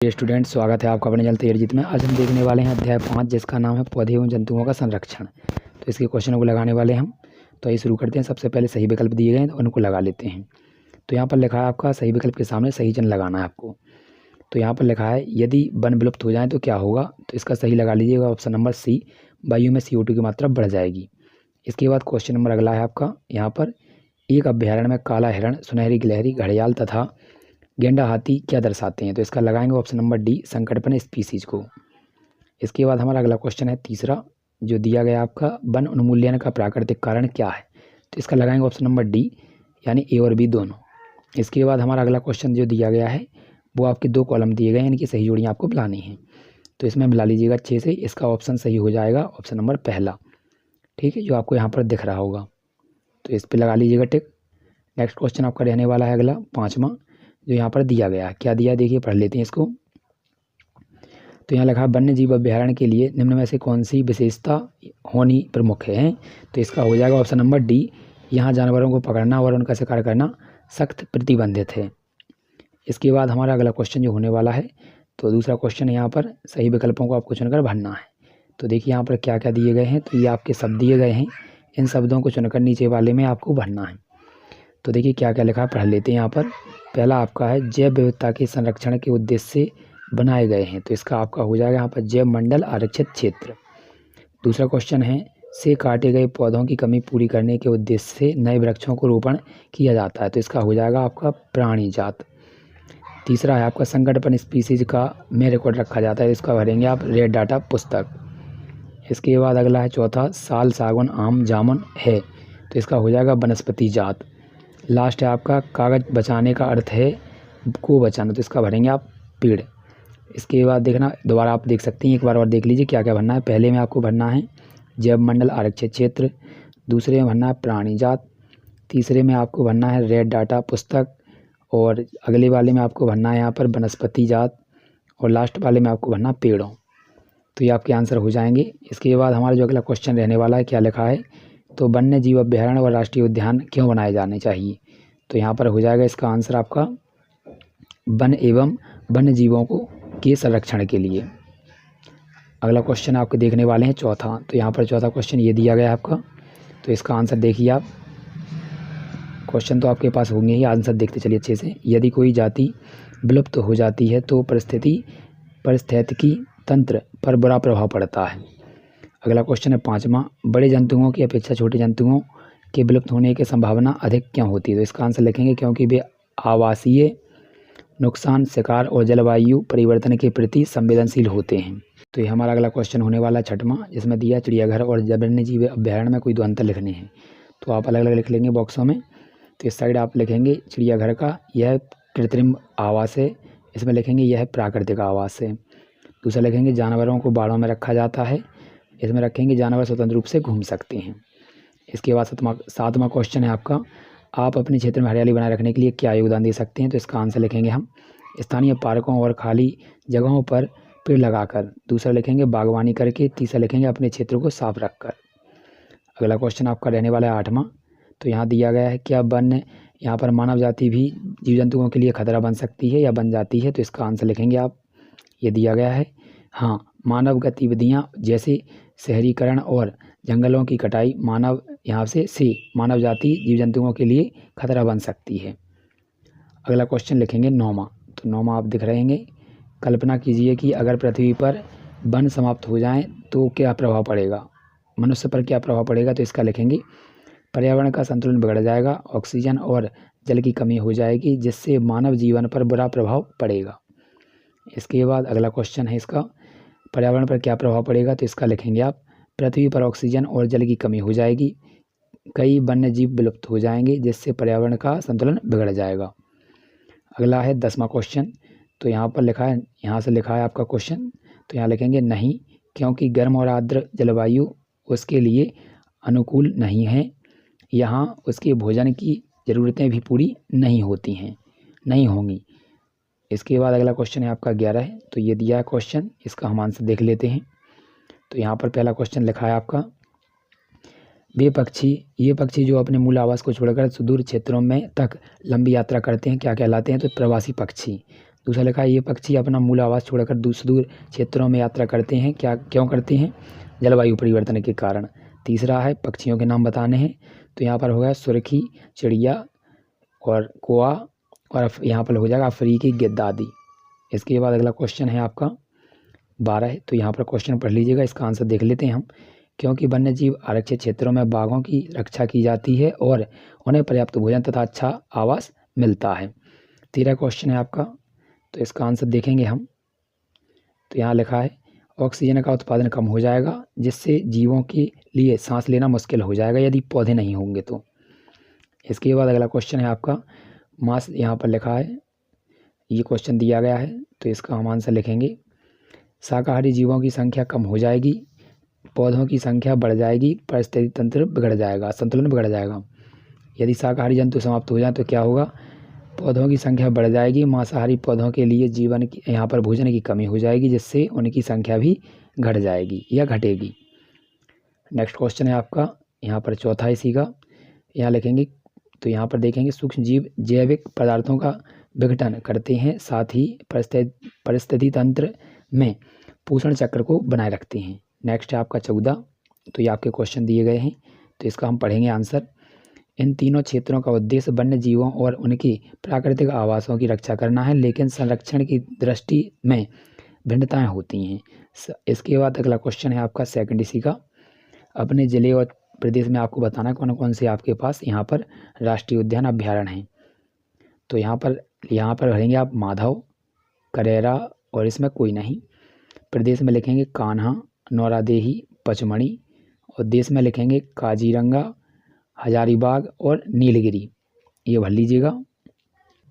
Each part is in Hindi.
ये स्टूडेंट, स्वागत है आपका अपने चैनल तैयारी जीत में। आज हम देखने वाले हैं अध्याय 5, जिसका नाम है पौधे एवं जंतुओं का संरक्षण। तो इसके क्वेश्चनों को लगाने वाले हम। तो आइए शुरू करते हैं। सबसे पहले सही विकल्प दिए गए हैं तो उनको लगा लेते हैं। तो यहाँ पर लिखा है आपका सही विकल्प के सामने सही चिन्ह लगाना है आपको। तो यहाँ पर लिखा है यदि वन विलुप्त हो जाए तो क्या होगा। तो इसका सही लगा लीजिएगा ऑप्शन नंबर सी, वायु में CO2 की मात्रा बढ़ जाएगी। इसके बाद क्वेश्चन नंबर अगला है आपका। यहाँ पर एक अभ्यारण्य में काला हिरण, सुनहरी गिलहरी, घड़ियाल तथा गेंडा हाथी क्या दर्शाते हैं। तो इसका लगाएंगे ऑप्शन नंबर डी, संकटपन स्पीसीज को। इसके बाद हमारा अगला क्वेश्चन है तीसरा, जो दिया गया आपका वन उन्मूलन का प्राकृतिक कारण क्या है। तो इसका लगाएंगे ऑप्शन नंबर डी, यानी ए और बी दोनों। इसके बाद हमारा अगला क्वेश्चन जो दिया गया है वो आपके 2 कॉलम दिए गए हैं, इनकी सही जोड़ियाँ आपको मिलानी है। तो इसमें मिला लीजिएगा अच्छे से। इसका ऑप्शन सही हो जाएगा ऑप्शन नंबर पहला, ठीक है, जो आपको यहाँ पर दिख रहा होगा। तो इस पर लगा लीजिएगा टिक। नेक्स्ट क्वेश्चन आपका रहने वाला है अगला 5वां, जो यहाँ पर दिया गया है। क्या दिया है देखिए, पढ़ लेते हैं इसको। तो यहाँ लिखा है वन्य जीव अभ्यारण्य के लिए निम्न में से कौन सी विशेषता होनी प्रमुख है। तो इसका हो जाएगा ऑप्शन नंबर डी, यहाँ जानवरों को पकड़ना और उनका शिकार करना सख्त प्रतिबंधित है। इसके बाद हमारा अगला क्वेश्चन जो होने वाला है, तो दूसरा क्वेश्चन यहाँ पर सही विकल्पों को आपको चुनकर भरना है। तो देखिए यहाँ पर क्या क्या दिए गए हैं। तो ये आपके शब्द दिए गए हैं, इन शब्दों को चुनकर नीचे वाले में आपको भरना है। तो देखिए क्या क्या लिखा है, पढ़ लेते हैं यहाँ पर। पहला आपका है जैव विविधता के संरक्षण के उद्देश्य से बनाए गए हैं। तो इसका आपका हो जाएगा यहाँ पर जैव मंडल आरक्षित क्षेत्र। दूसरा क्वेश्चन है से काटे गए पौधों की कमी पूरी करने के उद्देश्य से नए वृक्षों को रोपण किया जाता है। तो इसका हो जाएगा आपका प्राणी जात। तीसरा है आपका संकटपन स्पीसीज का में रिकॉर्ड रखा जाता है। इसका भरेंगे आप रेड डाटा पुस्तक। इसके बाद अगला है चौथा, साल, सागौन, आम, जामुन है। तो इसका हो जाएगा वनस्पति जात। लास्ट है आपका कागज़ बचाने का अर्थ है को बचाना। तो इसका भरेंगे आप पेड़। इसके बाद देखना, दोबारा आप देख सकते हैं, एक बार और देख लीजिए क्या क्या भरना है। पहले में आपको भरना है जैव मंडल आरक्षित क्षेत्र, दूसरे में भरना है प्राणी जात, तीसरे में आपको भरना है रेड डाटा पुस्तक, और अगले वाले में आपको भरना है यहाँ पर वनस्पति जात, और लास्ट वाले में आपको भरना पेड़ों। तो ये आपके आंसर हो जाएंगे। इसके बाद हमारा जो अगला क्वेश्चन रहने वाला है, क्या लिखा है, तो वन्य जीव अभ्यारण्य और राष्ट्रीय उद्यान क्यों बनाए जाने चाहिए। तो यहाँ पर हो जाएगा इसका आंसर आपका वन एवं वन्य जीवों को के संरक्षण के लिए। अगला क्वेश्चन आपके देखने वाले हैं चौथा। तो यहाँ पर चौथा क्वेश्चन ये दिया गया है आपका। तो इसका आंसर देखिए आप, क्वेश्चन तो आपके पास होंगे ही, आंसर देखते चलिए अच्छे से। यदि कोई जाति विलुप्त हो जाती है तो पारिस्थितिकी तंत्र पर बुरा प्रभाव पड़ता है। अगला क्वेश्चन है 5वां, बड़े जंतुओं की अपेक्षा छोटे जंतुओं के विलुप्त होने की संभावना अधिक क्यों होती है। तो इसका आंसर लिखेंगे क्योंकि वे आवासीय नुकसान, शिकार और जलवायु परिवर्तन के प्रति संवेदनशील होते हैं। तो ये हमारा अगला क्वेश्चन होने वाला 6वां, जिसमें दिया चिड़ियाघर और वन्य जीव अभ्यारण्य में कोई 2 अंतर लिखने हैं। तो आप अलग अलग लिख लेंगे बॉक्सों में। तो इस साइड आप लिखेंगे चिड़ियाघर का यह कृत्रिम आवास है, इसमें लिखेंगे यह प्राकृतिक आवास है। दूसरा लिखेंगे जानवरों को बाड़ों में रखा जाता है, इसमें रखेंगे जानवर स्वतंत्र रूप से घूम सकते हैं। इसके बाद 7वां क्वेश्चन है आपका, आप अपने क्षेत्र में हरियाली बनाए रखने के लिए क्या योगदान दे सकते हैं। तो इसका आंसर लिखेंगे हम स्थानीय पार्कों और खाली जगहों पर पेड़ लगाकर। दूसरा लिखेंगे बागवानी करके। तीसरा लिखेंगे अपने क्षेत्र को साफ रखकर। अगला क्वेश्चन आपका रहने वाला है 8वां। तो यहाँ दिया गया है क्या वन यहाँ पर मानव जाति भी जीव जंतुओं के लिए खतरा बन सकती है या बन जाती है। तो इसका आंसर लिखेंगे आप, ये दिया गया है हाँ, मानव गतिविधियाँ जैसे शहरीकरण और जंगलों की कटाई यहाँ से मानव जाति जीव जंतुओं के लिए खतरा बन सकती है। अगला क्वेश्चन लिखेंगे 9वां। तो 9वां आप दिख रहे हैं, कल्पना कीजिए कि अगर पृथ्वी पर वन समाप्त हो जाएं तो क्या प्रभाव पड़ेगा, मनुष्य पर क्या प्रभाव पड़ेगा। तो इसका लिखेंगे पर्यावरण का संतुलन बिगड़ जाएगा, ऑक्सीजन और जल की कमी हो जाएगी, जिससे मानव जीवन पर बुरा प्रभाव पड़ेगा। इसके बाद अगला क्वेश्चन है इसका, पर्यावरण पर क्या प्रभाव पड़ेगा। तो इसका लिखेंगे आप पृथ्वी पर ऑक्सीजन और जल की कमी हो जाएगी, कई वन्य जीव विलुप्त हो जाएंगे, जिससे पर्यावरण का संतुलन बिगड़ जाएगा। अगला है 10वां क्वेश्चन। तो यहाँ पर लिखा है, यहाँ से लिखा है आपका क्वेश्चन। तो यहाँ लिखेंगे नहीं, क्योंकि गर्म और आर्द्र जलवायु उसके लिए अनुकूल नहीं है, यहाँ उसके भोजन की ज़रूरतें भी पूरी नहीं होंगी। इसके बाद अगला क्वेश्चन है आपका 11 है। तो ये दिया है क्वेश्चन, इसका हम आंसर देख लेते हैं। तो यहाँ पर पहला क्वेश्चन लिखा है आपका, ये पक्षी जो अपने मूल आवास को छोड़कर सुदूर क्षेत्रों में तक लंबी यात्रा करते हैं क्या कहलाते हैं। तो प्रवासी पक्षी। दूसरा लिखा है ये पक्षी अपना मूल आवास छोड़कर दूर क्षेत्रों में यात्रा करते हैं, क्यों करते हैं? जलवायु परिवर्तन के कारण। तीसरा है पक्षियों के नाम बताने हैं, तो यहाँ पर होगा सुर्खी, चिड़िया और कौआ, और यहाँ पर हो जाएगा अफ्रीकी गिद्ध आदि। इसके बाद अगला क्वेश्चन है आपका 12, तो यहाँ पर क्वेश्चन पढ़ लीजिएगा, इसका आंसर देख लेते हैं हम। क्योंकि वन्य जीव आरक्षित क्षेत्रों में बाघों की रक्षा की जाती है और उन्हें पर्याप्त भोजन तथा अच्छा आवास मिलता है। 13 क्वेश्चन है आपका, तो इसका आंसर देखेंगे हम। तो यहाँ लिखा है ऑक्सीजन का उत्पादन कम हो जाएगा, जिससे जीवों के लिए सांस लेना मुश्किल हो जाएगा यदि पौधे नहीं होंगे तो। इसके बाद अगला क्वेश्चन है आपका मास, यहाँ पर लिखा है, ये क्वेश्चन दिया गया है, तो इसका हम आंसर लिखेंगे। शाकाहारी जीवों की संख्या कम हो जाएगी, पौधों की संख्या बढ़ जाएगी, पारिस्थितिक तंत्र बिगड़ जाएगा, संतुलन बिगड़ जाएगा। यदि शाकाहारी जंतु समाप्त हो जाए तो क्या होगा? पौधों की संख्या बढ़ जाएगी, मांसाहारी पौधों के लिए जीवन की यहाँ पर भोजन की कमी हो जाएगी, जिससे उनकी संख्या भी घट जाएगी या घटेगी। नेक्स्ट क्वेश्चन है आपका यहाँ पर चौथा इसी का, यहाँ लिखेंगे, तो यहाँ पर देखेंगे सूक्ष्म जीव जैविक पदार्थों का विघटन करते हैं, साथ ही परिस्थिति तंत्र में पोषण चक्र को बनाए रखते हैं। नेक्स्ट है आपका 14, तो ये आपके क्वेश्चन दिए गए हैं, तो इसका हम पढ़ेंगे आंसर। इन तीनों क्षेत्रों का उद्देश्य वन्य जीवों और उनकी प्राकृतिक आवासों की रक्षा करना है, लेकिन संरक्षण की दृष्टि में भिन्नताएं होती हैं। इसके बाद अगला क्वेश्चन है आपका सेकंड इसी का, अपने जिले और प्रदेश में आपको बताना कौन कौन से आपके पास यहाँ पर राष्ट्रीय उद्यान अभ्यारण्य हैं। तो यहाँ पर भरेंगे आप माधव, करेरा और इसमें कोई नहीं। प्रदेश में लिखेंगे कान्हा, नौरादेही, पचमढ़ी, और देश में लिखेंगे काजीरंगा, हजारीबाग और नीलगिरी। ये भर लीजिएगा।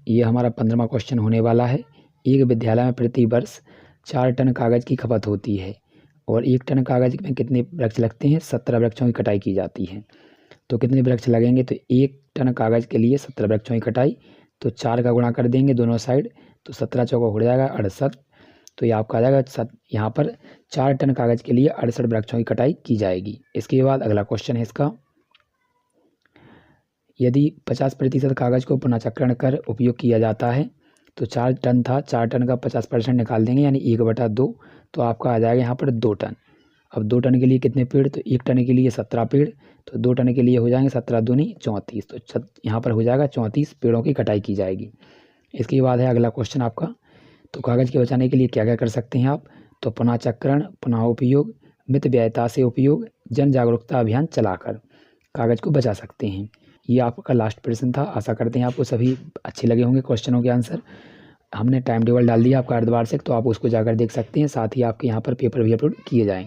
ये हमारा 15वां क्वेश्चन होने वाला है। एक विद्यालय में प्रति वर्ष 4 टन कागज़ की खपत होती है और 1 टन कागज़ में कितने वृक्ष लगते हैं? 17 वृक्षों की कटाई की जाती है। तो कितने वृक्ष लगेंगे? तो 1 टन कागज़ के लिए 17 वृक्षों की कटाई, तो 4 का गुणा कर देंगे दोनों साइड, तो 17 चौका हो जाएगा 68। तो ये आपका आ जाएगा यहाँ पर 4 टन कागज़ के लिए 68 वृक्षों की कटाई की जाएगी। इसके बाद अगला क्वेश्चन है इसका, यदि 50% कागज़ को पुनःचक्रण कर उपयोग किया जाता है, तो 4 टन था, 4 टन का 50% निकाल देंगे यानी 1/2, तो आपका आ जाएगा यहाँ पर 2 टन। अब 2 टन के लिए कितने पेड़? तो 1 टन के लिए 17 पेड़, तो 2 टन के लिए हो जाएंगे 17 दूनी 34, तो यहाँ पर हो जाएगा 34 पेड़ों की कटाई की जाएगी। इसके बाद है अगला क्वेश्चन आपका, तो कागज़ के बचाने के लिए क्या क्या कर सकते हैं आप? तो पुनःचक्रण, पुनः उपयोग, मित व्ययता से उपयोग, जन जागरूकता अभियान चलाकर कागज़ को बचा सकते हैं। ये आपका लास्ट प्रश्न था। आशा करते हैं आपको सभी अच्छे लगे होंगे क्वेश्चनों के आंसर। हमने टाइम टेबल डाल दिया आपका अर्धवार्षिक, तो आप उसको जाकर देख सकते हैं। साथ ही आपके यहाँ पर पेपर भी अपलोड किए जाएंगे।